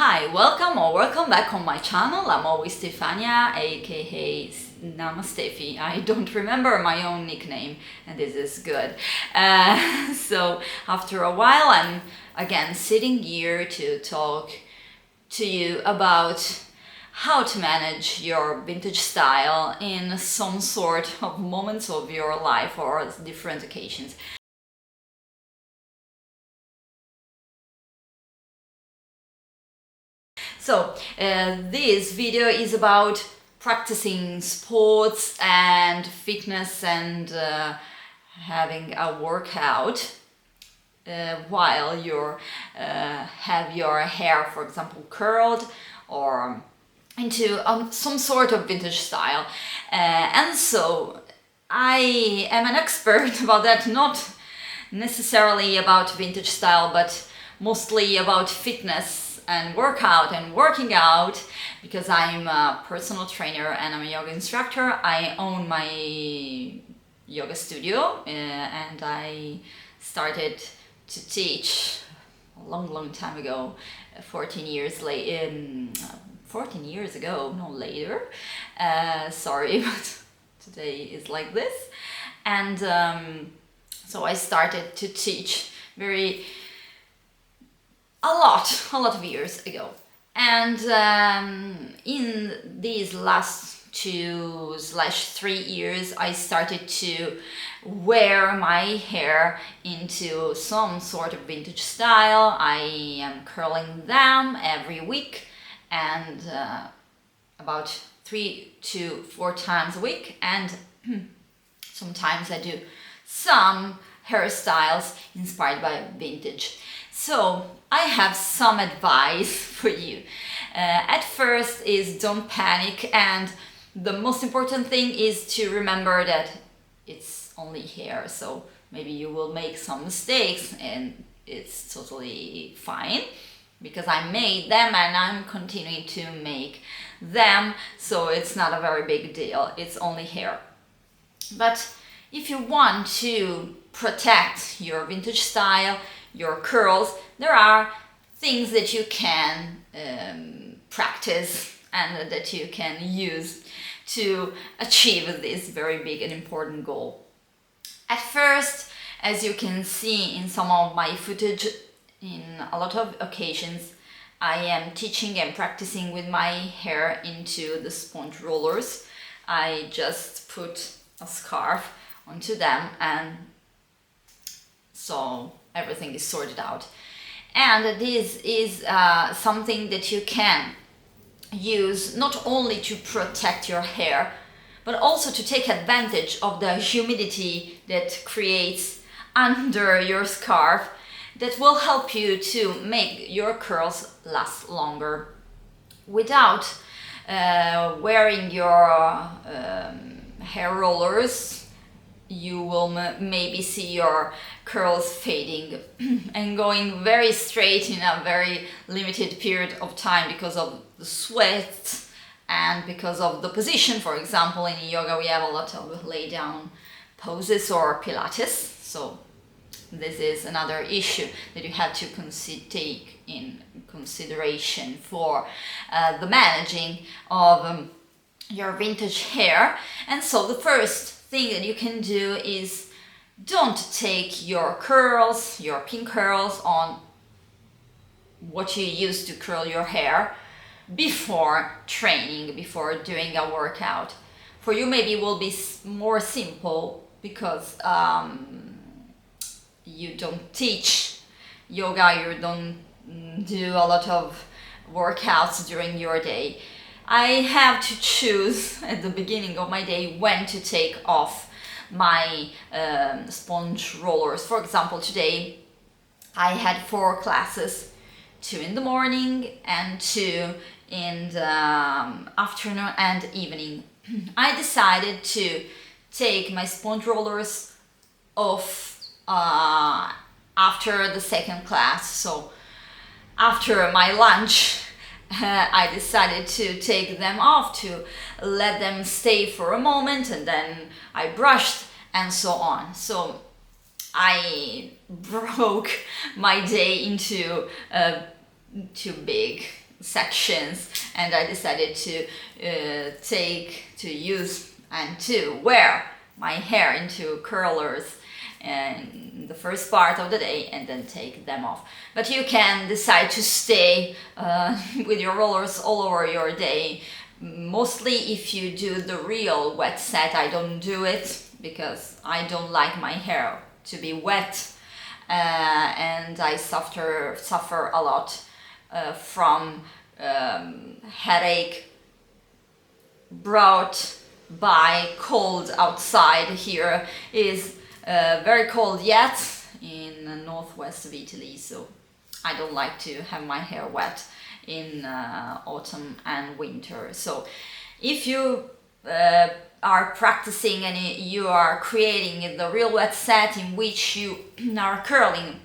Hi, welcome back on my channel. I'm always Stefania, aka Namastefi. I don't remember my own nickname, and this is good. So after a while, I'm again sitting here to talk to you about how to manage your vintage style in some sort of moments of your life or different occasions. So this video is about practicing sports and fitness and having a workout while you have your hair, for example, curled or into some sort of vintage style. And so I am an expert about that, not necessarily about vintage style, but mostly about fitness and workout and working out, because I'm a personal trainer and I'm a yoga instructor. I own my yoga studio and I started to teach a long time ago, 14 years late, 14 years ago, no later. Sorry, but today is like this. And so I started to teach a lot of years ago. And in these last 2/3 years, I started to wear my hair into some sort of vintage style. I am curling them every week and about 3 to 4 times a week, and sometimes I do some hairstyles inspired by vintage. So I have some advice for you. At first is don't panic, and the most important thing is to remember that it's only hair, so maybe you will make some mistakes and it's totally fine, because I made them and I'm continuing to make them, so it's not a very big deal, it's only hair. But if you want to protect your vintage style, your curls, there are things that you can practice and that you can use to achieve this very big and important goal. At first, as you can see in some of my footage, in a lot of occasions, I am teaching and practicing with my hair into the sponge rollers. I just put a scarf onto them, and so everything is sorted out. And this is something that you can use not only to protect your hair, but also to take advantage of the humidity that creates under your scarf, that will help you to make your curls last longer without wearing your hair rollers. You will maybe see your curls fading and going very straight in a very limited period of time because of the sweat and because of the position. For example, in yoga we have a lot of lay down poses or pilates, so this is another issue that you have to take in consideration for the managing of your vintage hair. And so the first thing that you can do is don't take your curls, your pin curls, on what you use to curl your hair before training, before doing a workout. For you maybe it will be more simple because you don't teach yoga, you don't do a lot of workouts during your day. I have to choose at the beginning of my day when to take off my sponge rollers. For example, today I had 4 classes, 2 in the morning and 2 in the afternoon and evening. I decided to take my sponge rollers off after the second class. So after my lunch, I decided to take them off, to let them stay for a moment, and then I brushed and so on. So I broke my day into 2 big sections, and I decided to use and to wear my hair into curlers in the first part of the day and then take them off. But you can decide to stay with your rollers all over your day. Mostly if you do the real wet set. I don't do it because I don't like my hair to be wet, and I suffer a lot from headache brought by cold outside. Here is very cold yet in the northwest of Italy, so I don't like to have my hair wet in autumn and winter. So if you are practicing and you are creating the real wet set in which you are curling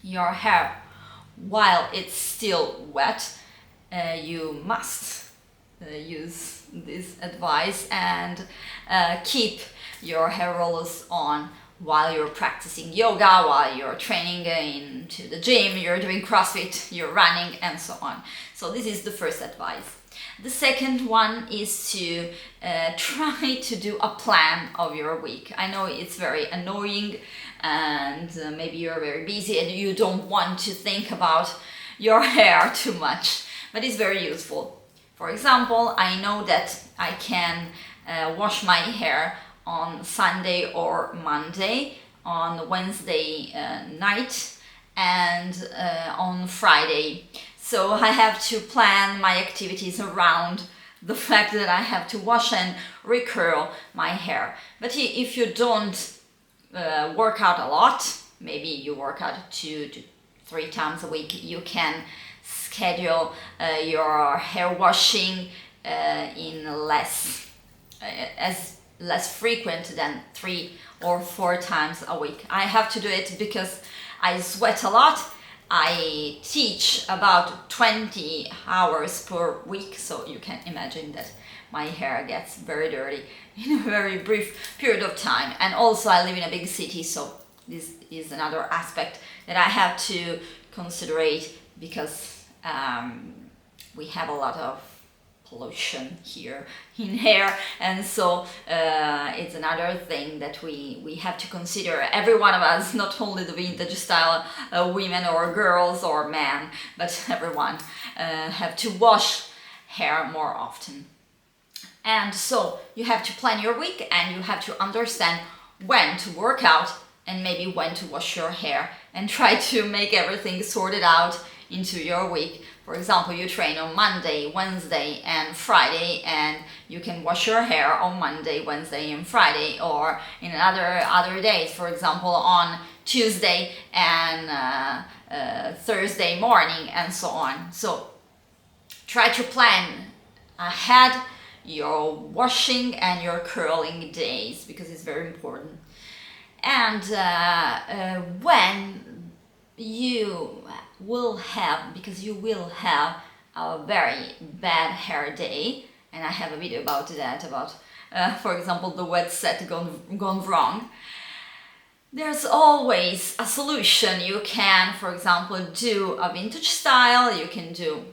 your hair while it's still wet, you must use this advice and keep your hair rollers on while you're practicing yoga, while you're training into the gym, you're doing CrossFit, you're running, and so on. So this is the first advice. The second one is to try to do a plan of your week. I know it's very annoying, and maybe you're very busy and you don't want to think about your hair too much, but it's very useful. For example, I know that I can wash my hair on Sunday or Monday, on Wednesday night, and on Friday. So I have to plan my activities around the fact that I have to wash and recurl my hair. But if you don't work out a lot, maybe you work out 2 to 3 times a week, you can schedule your hair washing in less frequent than 3 or 4 times a week. I have to do it because I sweat a lot. I teach about 20 hours per week, so you can imagine that my hair gets very dirty in a very brief period of time. And also I live in a big city, so this is another aspect that I have to consider, because we have a lot of pollution here in hair, and so it's another thing that we have to consider. Every one of us, not only the vintage style women or girls or men, but everyone have to wash hair more often. And so you have to plan your week, and you have to understand when to work out and maybe when to wash your hair, and try to make everything sorted out into your week. For example, you train on Monday, Wednesday, and Friday, and you can wash your hair on Monday, Wednesday, and Friday, or in other days, for example, on Tuesday and Thursday morning, and so on. So try to plan ahead your washing and your curling days, because it's very important. And when you will have, because you will have a very bad hair day, and I have a video about that, about for example the wet set gone wrong, there's always a solution. You can, for example, do a vintage style, you can do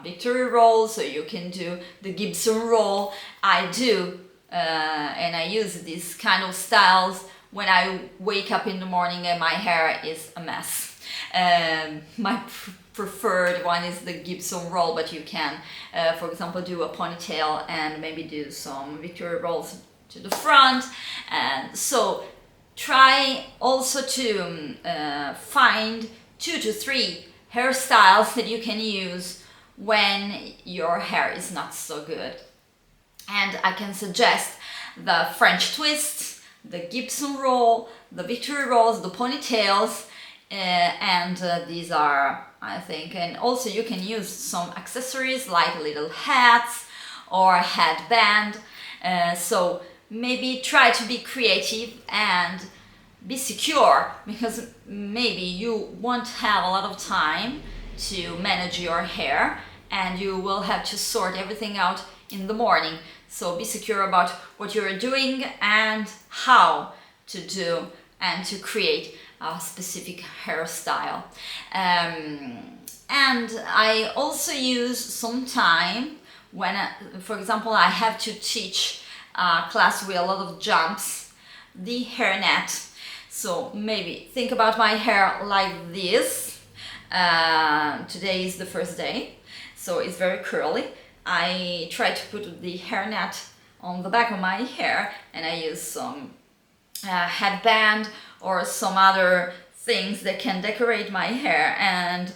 Victory roll, so you can do the Gibson roll. I do and I use these kind of styles when I wake up in the morning and my hair is a mess. My preferred one is the Gibson roll, but you can, for example, do a ponytail and maybe do some Victoria rolls to the front. And so try also to find 2 to 3 hairstyles that you can use when your hair is not so good. And I can suggest the French twists, the Gibson roll, the Victoria rolls, the ponytails, and these are, I think, and also you can use some accessories like little hats or a headband. So maybe try to be creative and be secure, because maybe you won't have a lot of time to manage your hair and you will have to sort everything out in the morning. So be secure about what you're doing and how to do and to create a specific hairstyle. And I also use some time when, for example, I have to teach a class with a lot of jumps, the hairnet. So maybe think about my hair like this. Today is the first day, so it's very curly. I try to put the hairnet on the back of my hair, and I use some headband or some other things that can decorate my hair and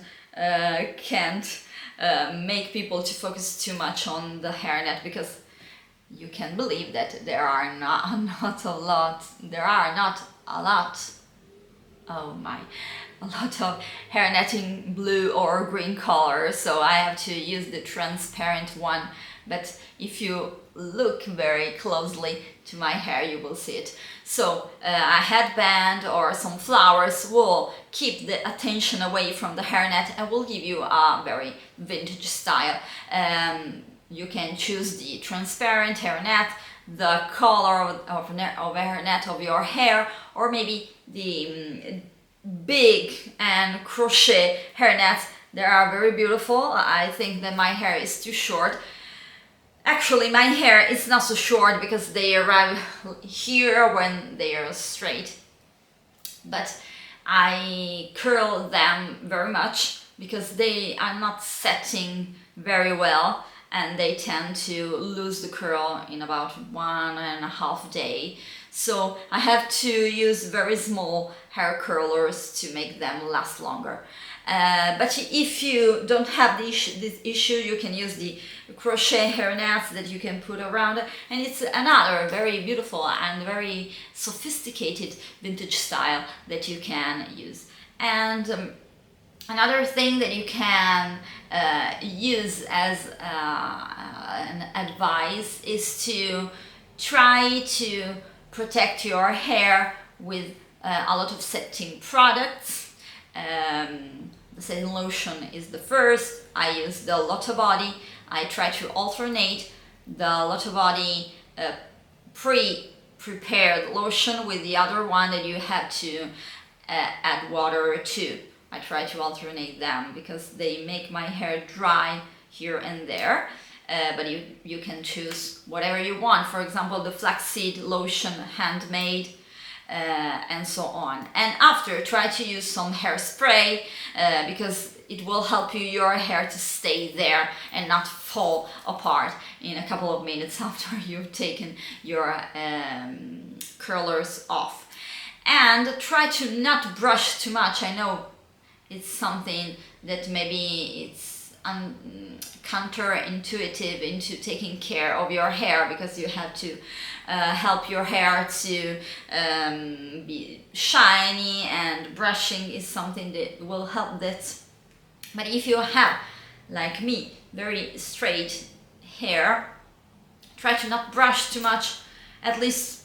can't make people to focus too much on the hairnet, because you can believe that there are not a lot of hairnet in blue or green color, so I have to use the transparent one. But if you look very closely to my hair, you will see it. So a headband or some flowers will keep the attention away from the hairnet and will give you a very vintage style. You can choose the transparent hairnet, the color of hairnet of your hair, or maybe the big and crochet hairnets. They are very beautiful. I think that my hair is too short. Actually, my hair is not so short because they arrive here when they are straight, but I curl them very much because they are not setting very well, and they tend to lose the curl in about 1.5 days. So I have to use very small hair curlers to make them last longer. But if you don't have this issue, you can use the crochet hairnets that you can put around, and it's another very beautiful and very sophisticated vintage style that you can use. And another thing that you can use as an advice is to try to protect your hair with a lot of setting products. The setting lotion is the first. I use the Lotto Body. I try to alternate the Lotto Body pre-prepared lotion with the other one that you have to add water to. I try to alternate them because they make my hair dry here and there. But you can choose whatever you want. For example, the flaxseed lotion, handmade, and so on. And after, try to use some hairspray because it will help your hair to stay there and not fall apart in a couple of minutes after you've taken your curlers off. And try to not brush too much. I know it's something that maybe it's counterintuitive into taking care of your hair, because you have to help your hair to be shiny, and brushing is something that will help that. But if you have, like me, very straight hair, try to not brush too much, at least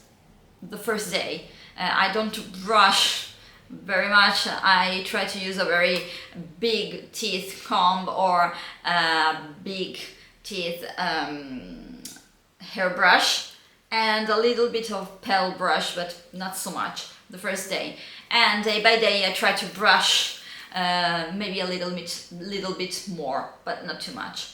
the first day. I don't brush very much. I try to use a very big teeth comb or a big teeth hairbrush, and a little bit of pale brush, but not so much the first day. And day by day I try to brush maybe a little bit more, but not too much.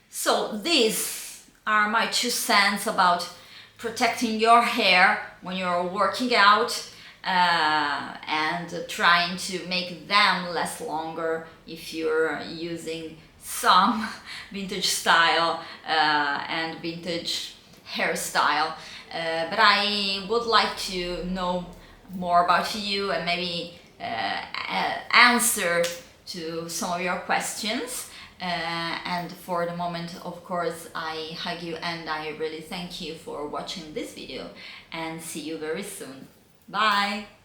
So these are my 2 cents about protecting your hair when you're working out, and trying to make them last longer if you're using some vintage style and vintage hairstyle. But I would like to know more about you and maybe answer to some of your questions. And for the moment, of course, I hug you and I really thank you for watching this video, and see you very soon. Bye!